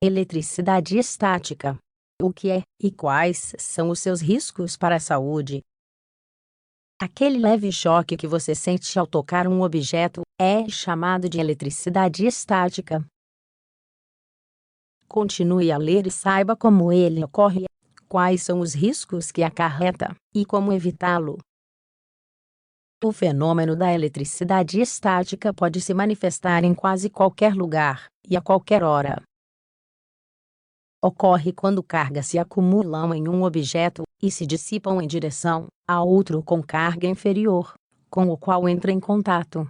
Eletricidade estática. O que é e quais são os seus riscos para a saúde? Aquele leve choque que você sente ao tocar um objeto é chamado de eletricidade estática. Continue a ler e saiba como ele ocorre, quais são os riscos que acarreta e como evitá-lo. O fenômeno da eletricidade estática pode se manifestar em quase qualquer lugar e a qualquer hora. Ocorre quando cargas se acumulam em um objeto e se dissipam em direção a outro com carga inferior, com o qual entra em contato.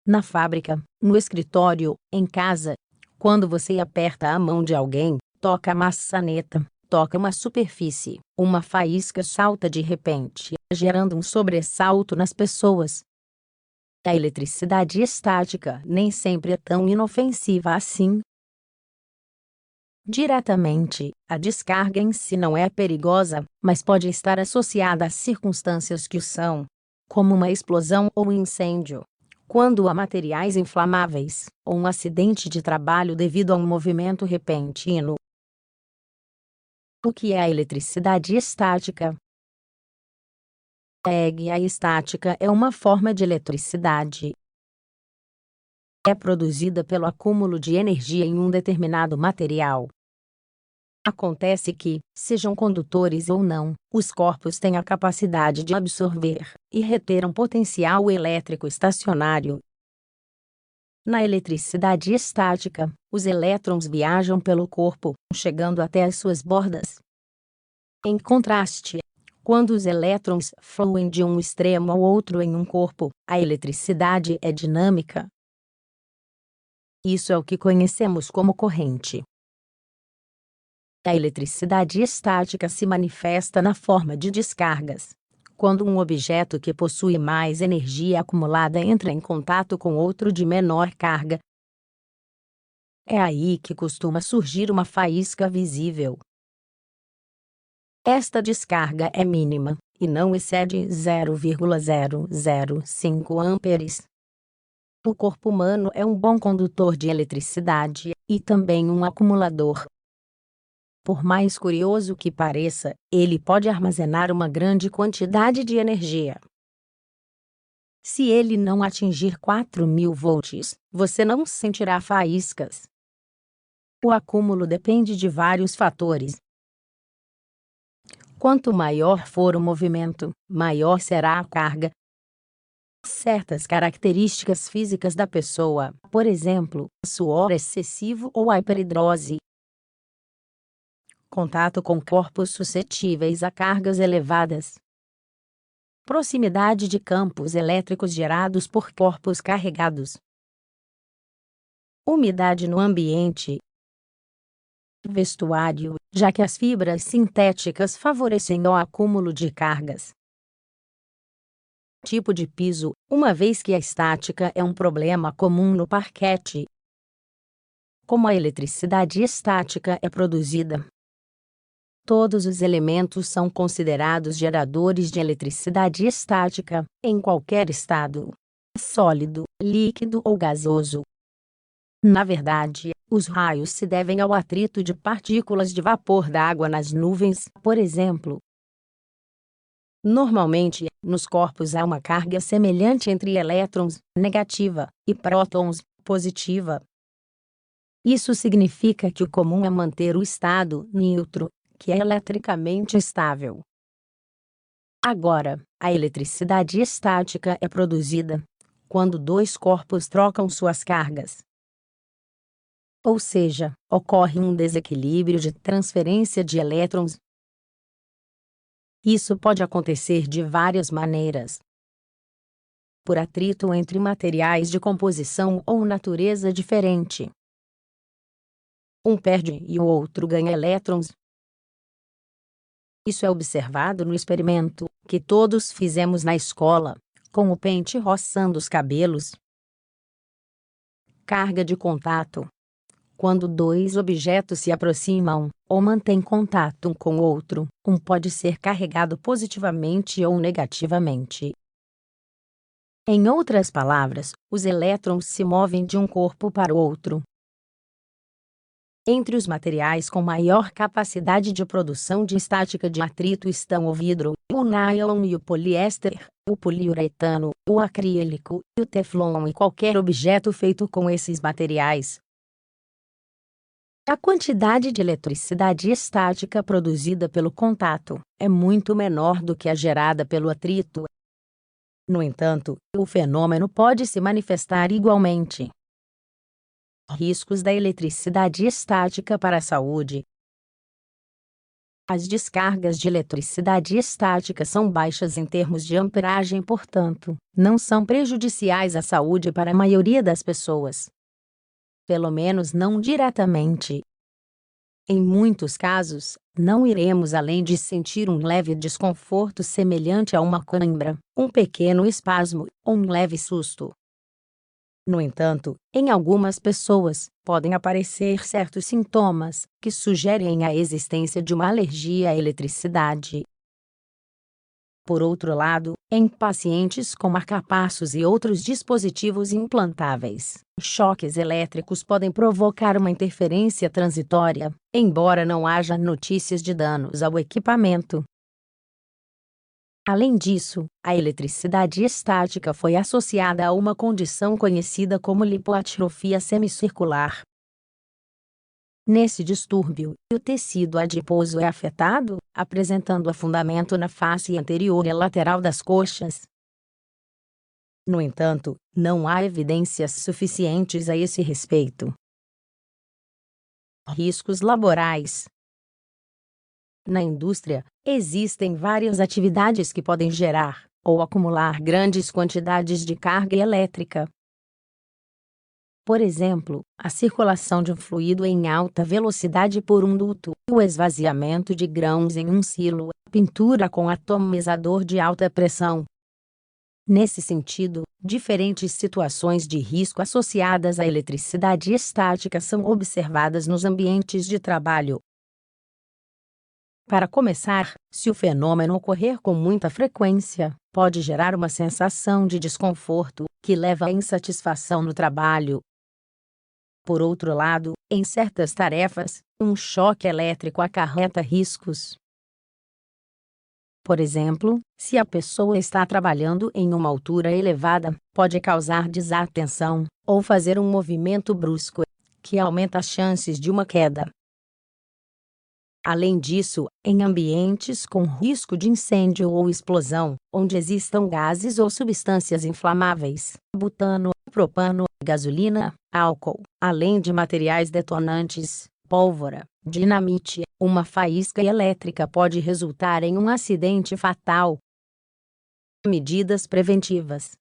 Na fábrica, no escritório, em casa, quando você aperta a mão de alguém, toca a maçaneta, toca uma superfície, uma faísca salta de repente, gerando um sobressalto nas pessoas. A eletricidade estática nem sempre é tão inofensiva assim. Diretamente, a descarga em si não é perigosa, mas pode estar associada a circunstâncias que o são, como uma explosão ou incêndio, quando há materiais inflamáveis, ou um acidente de trabalho devido a um movimento repentino. O que é a eletricidade estática? A estática é uma forma de eletricidade. É produzida pelo acúmulo de energia em um determinado material. Acontece que, sejam condutores ou não, os corpos têm a capacidade de absorver e reter um potencial elétrico estacionário. Na eletricidade estática, os elétrons viajam pelo corpo, chegando até as suas bordas. Em contraste, quando os elétrons fluem de um extremo ao outro em um corpo, a eletricidade é dinâmica. Isso é o que conhecemos como corrente. A eletricidade estática se manifesta na forma de descargas. Quando um objeto que possui mais energia acumulada entra em contato com outro de menor carga, é aí que costuma surgir uma faísca visível. Esta descarga é mínima e não excede 0,005 amperes. O corpo humano é um bom condutor de eletricidade e também um acumulador. Por mais curioso que pareça, ele pode armazenar uma grande quantidade de energia. Se ele não atingir 4.000 volts, você não sentirá faíscas. O acúmulo depende de vários fatores. Quanto maior for o movimento, maior será a carga. Certas características físicas da pessoa, por exemplo, suor excessivo ou a hiperidrose, contato com corpos suscetíveis a cargas elevadas, proximidade de campos elétricos gerados por corpos carregados, umidade no ambiente, vestuário, já que as fibras sintéticas favorecem o acúmulo de cargas. Tipo de piso, uma vez que a estática é um problema comum no parquete. Como a eletricidade estática é produzida? Todos os elementos são considerados geradores de eletricidade estática, em qualquer estado, sólido, líquido ou gasoso. Na verdade, os raios se devem ao atrito de partículas de vapor d'água nas nuvens, por exemplo. Normalmente, nos corpos há uma carga semelhante entre elétrons, negativa, e prótons, positiva. Isso significa que o comum é manter o estado neutro, que é eletricamente estável. Agora, a eletricidade estática é produzida quando dois corpos trocam suas cargas. Ou seja, ocorre um desequilíbrio de transferência de elétrons. Isso pode acontecer de várias maneiras. Por atrito entre materiais de composição ou natureza diferente. Um perde e o outro ganha elétrons. Isso é observado no experimento que todos fizemos na escola, com o pente roçando os cabelos. Carga de contato. Quando dois objetos se aproximam ou mantêm contato um com o outro, um pode ser carregado positivamente ou negativamente. Em outras palavras, os elétrons se movem de um corpo para o outro. Entre os materiais com maior capacidade de produção de estática de atrito estão o vidro, o nylon e o poliéster, o poliuretano, o acrílico, o teflon e qualquer objeto feito com esses materiais. A quantidade de eletricidade estática produzida pelo contato é muito menor do que a gerada pelo atrito. No entanto, o fenômeno pode se manifestar igualmente. Riscos da eletricidade estática para a saúde. As descargas de eletricidade estática são baixas em termos de amperagem, portanto, não são prejudiciais à saúde para a maioria das pessoas. Pelo menos não diretamente. Em muitos casos, não iremos além de sentir um leve desconforto semelhante a uma cãibra, um pequeno espasmo ou um leve susto. No entanto, em algumas pessoas, podem aparecer certos sintomas que sugerem a existência de uma alergia à eletricidade. Por outro lado, em pacientes com marca-passos e outros dispositivos implantáveis, choques elétricos podem provocar uma interferência transitória, embora não haja notícias de danos ao equipamento. Além disso, a eletricidade estática foi associada a uma condição conhecida como lipoatrofia semicircular. Nesse distúrbio, o tecido adiposo é afetado, apresentando afundamento na face anterior e lateral das coxas. No entanto, não há evidências suficientes a esse respeito. Riscos laborais. Na indústria, existem várias atividades que podem gerar ou acumular grandes quantidades de carga elétrica. Por exemplo, a circulação de um fluido em alta velocidade por um duto, o esvaziamento de grãos em um silo, a pintura com atomizador de alta pressão. Nesse sentido, diferentes situações de risco associadas à eletricidade estática são observadas nos ambientes de trabalho. Para começar, se o fenômeno ocorrer com muita frequência, pode gerar uma sensação de desconforto, que leva à insatisfação no trabalho. Por outro lado, em certas tarefas, um choque elétrico acarreta riscos. Por exemplo, se a pessoa está trabalhando em uma altura elevada, pode causar desatenção, ou fazer um movimento brusco, que aumenta as chances de uma queda. Além disso, em ambientes com risco de incêndio ou explosão, onde existam gases ou substâncias inflamáveis, butano, propano, gasolina, álcool, além de materiais detonantes, pólvora, dinamite, uma faísca elétrica pode resultar em um acidente fatal. Medidas preventivas.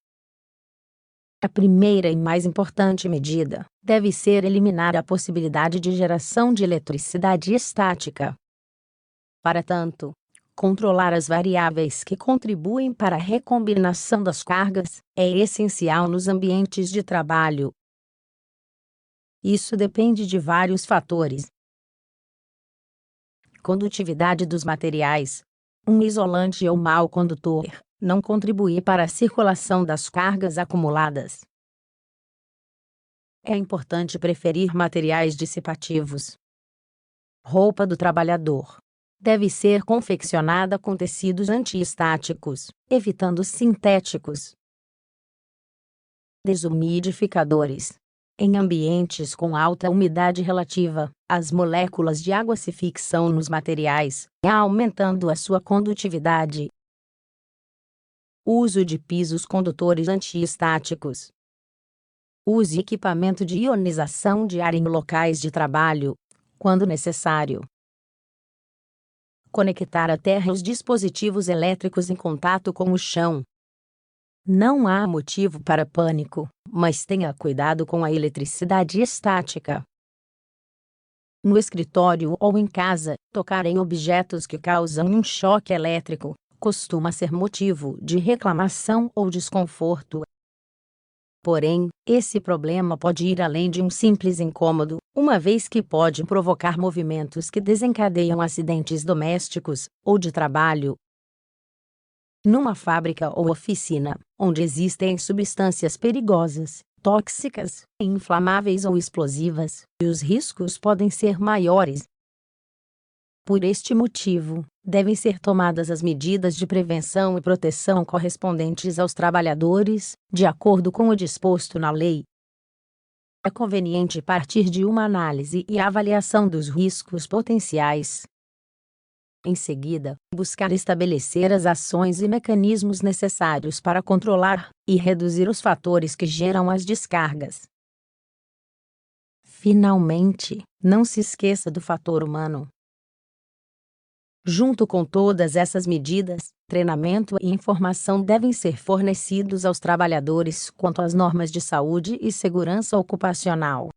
A primeira e mais importante medida deve ser eliminar a possibilidade de geração de eletricidade estática. Para tanto, controlar as variáveis que contribuem para a recombinação das cargas é essencial nos ambientes de trabalho. Isso depende de vários fatores. Condutividade dos materiais. Um isolante ou mau condutor não contribui para a circulação das cargas acumuladas. É importante preferir materiais dissipativos. Roupa do trabalhador deve ser confeccionada com tecidos antiestáticos, evitando sintéticos. Desumidificadores. Em ambientes com alta umidade relativa, as moléculas de água se fixam nos materiais, aumentando a sua condutividade. Uso de pisos condutores antiestáticos. Use equipamento de ionização de ar em locais de trabalho, quando necessário. Conectar a terra os dispositivos elétricos em contato com o chão. Não há motivo para pânico, mas tenha cuidado com a eletricidade estática. No escritório ou em casa, tocar em objetos que causam um choque elétrico costuma ser motivo de reclamação ou desconforto. Porém, esse problema pode ir além de um simples incômodo, uma vez que pode provocar movimentos que desencadeiam acidentes domésticos ou de trabalho. Numa fábrica ou oficina, onde existem substâncias perigosas, tóxicas, inflamáveis ou explosivas, e os riscos podem ser maiores. Por este motivo, devem ser tomadas as medidas de prevenção e proteção correspondentes aos trabalhadores, de acordo com o disposto na lei. É conveniente partir de uma análise e avaliação dos riscos potenciais. Em seguida, buscar estabelecer as ações e mecanismos necessários para controlar e reduzir os fatores que geram as descargas. Finalmente, não se esqueça do fator humano. Junto com todas essas medidas, treinamento e informação devem ser fornecidos aos trabalhadores quanto às normas de saúde e segurança ocupacional.